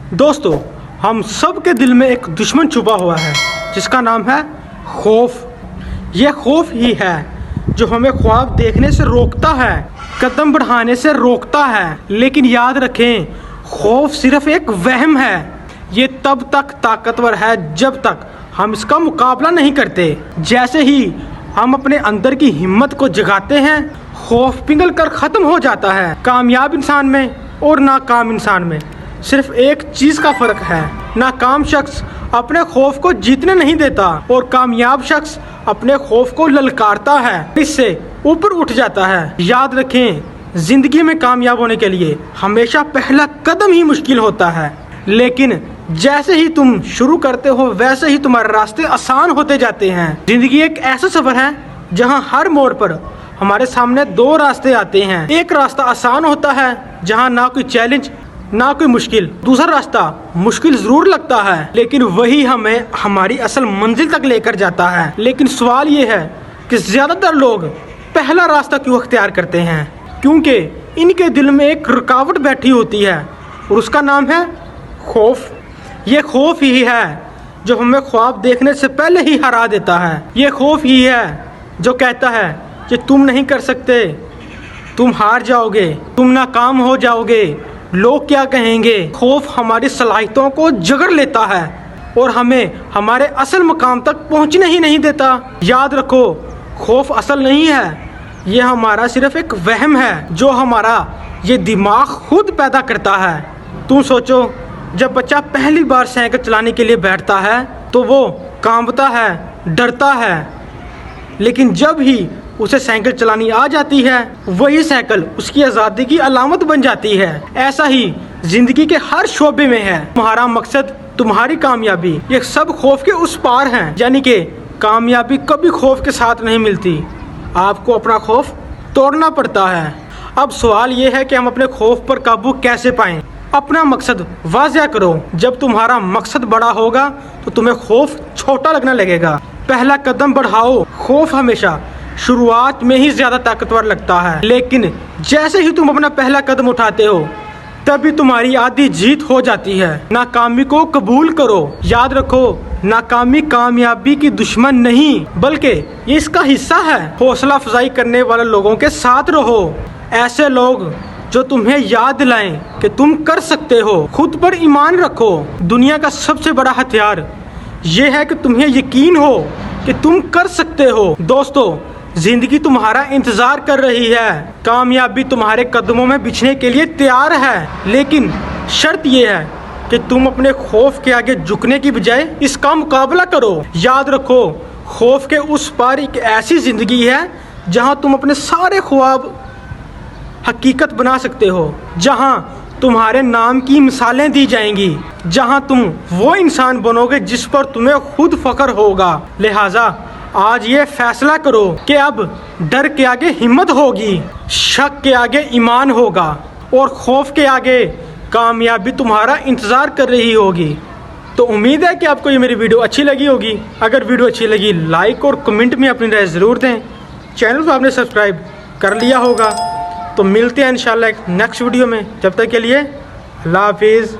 दोस्तों, हम सब के दिल में एक दुश्मन छुपा हुआ है जिसका नाम है खौफ। यह खौफ ही है जो हमें ख्वाब देखने से रोकता है, कदम बढ़ाने से रोकता है। लेकिन याद रखें, खौफ सिर्फ एक वहम है। ये तब तक ताकतवर है जब तक हम इसका मुकाबला नहीं करते। जैसे ही हम अपने अंदर की हिम्मत को जगाते हैं, खौफ पिघल कर ख़त्म हो जाता है। कामयाब इंसान में और नाकाम इंसान में सिर्फ एक चीज़ का फ़र्क है। नाकाम शख्स अपने खौफ को जीतने नहीं देता और कामयाब शख्स अपने खौफ को ललकारता है, इससे ऊपर उठ जाता है। याद रखें, ज़िंदगी में कामयाब होने के लिए हमेशा पहला कदम ही मुश्किल होता है, लेकिन जैसे ही तुम शुरू करते हो वैसे ही तुम्हारे रास्ते आसान होते जाते हैं। ज़िंदगी एक ऐसा सफ़र है जहां हर मोड़ पर हमारे सामने दो रास्ते आते हैं। एक रास्ता आसान होता है जहां ना कोई चैलेंज ना कोई मुश्किल। दूसरा रास्ता मुश्किल ज़रूर लगता है, लेकिन वही हमें हमारी असल मंजिल तक लेकर जाता है। लेकिन सवाल ये है कि ज़्यादातर लोग पहला रास्ता क्यों अख्तियार करते हैं? क्योंकि इनके दिल में एक रुकावट बैठी होती है और उसका नाम है खौफ। ये खौफ ही है जो हमें ख्वाब देखने से पहले ही हरा देता है। ये खौफ ही है जो कहता है कि तुम नहीं कर सकते, तुम हार जाओगे, तुम नाकाम हो जाओगे, लोग क्या कहेंगे। खौफ हमारी सलाहियतों को जकड़ लेता है और हमें हमारे असल मुकाम तक पहुंचने ही नहीं देता। याद रखो, खौफ असल नहीं है, ये हमारा सिर्फ एक वहम है जो हमारा ये दिमाग खुद पैदा करता है। तुम सोचो, जब बच्चा पहली बार साइकिल चलाने के लिए बैठता है तो वो कांपता है, डरता है, लेकिन जब ही उसे साइकिल चलानी आ जाती है, वही साइकिल उसकी आज़ादी की अलामत बन जाती है। ऐसा ही जिंदगी के हर शोबे में है। तुम्हारा मकसद, तुम्हारी कामयाबी, ये सब खौफ के उस पार हैं। यानी कि कामयाबी कभी खौफ के साथ नहीं मिलती, आपको अपना खौफ तोड़ना पड़ता है। अब सवाल ये है कि हम अपने खौफ पर काबू कैसे पाएं? अपना मकसद वाज़ेह करो। जब तुम्हारा मकसद बड़ा होगा तो तुम्हें खौफ छोटा लगने लगेगा। पहला कदम बढ़ाओ। खौफ हमेशा शुरुआत में ही ज़्यादा ताकतवर लगता है, लेकिन जैसे ही तुम अपना पहला कदम उठाते हो तभी तुम्हारी आधी जीत हो जाती है। नाकामी को कबूल करो। याद रखो, नाकामी कामयाबी की दुश्मन नहीं बल्कि ये इसका हिस्सा है। हौसला अफजाई करने वाले लोगों के साथ रहो, ऐसे लोग जो तुम्हें याद दिलाएं कि तुम कर सकते हो। खुद पर ईमान रखो। दुनिया का सबसे बड़ा हथियार ये है कि तुम्हें यकीन हो कि तुम कर सकते हो। दोस्तों, जिंदगी तुम्हारा इंतजार कर रही है, कामयाबी तुम्हारे कदमों में बिछने के लिए तैयार है, लेकिन शर्त यह है कि तुम अपने खौफ के आगे झुकने की बजाय इसका मुकाबला करो। याद रखो, खौफ के उस पार एक ऐसी जिंदगी है जहां तुम अपने सारे ख्वाब हकीकत बना सकते हो, जहां तुम्हारे नाम की मिसालें दी जाएंगी, जहां तुम वो इंसान बनोगे जिस पर तुम्हें खुद फख्र होगा। लिहाजा आज ये फैसला करो कि अब डर के आगे हिम्मत होगी, शक के आगे ईमान होगा और खौफ के आगे कामयाबी तुम्हारा इंतज़ार कर रही होगी। तो उम्मीद है कि आपको ये मेरी वीडियो अच्छी लगी होगी। अगर वीडियो अच्छी लगी, लाइक और कमेंट में अपनी राय ज़रूर दें। चैनल को आपने सब्सक्राइब कर लिया होगा। तो मिलते हैं इंशाल्लाह एक नेक्स्ट वीडियो में। जब तक के लिए अल्लाह हाफिज़।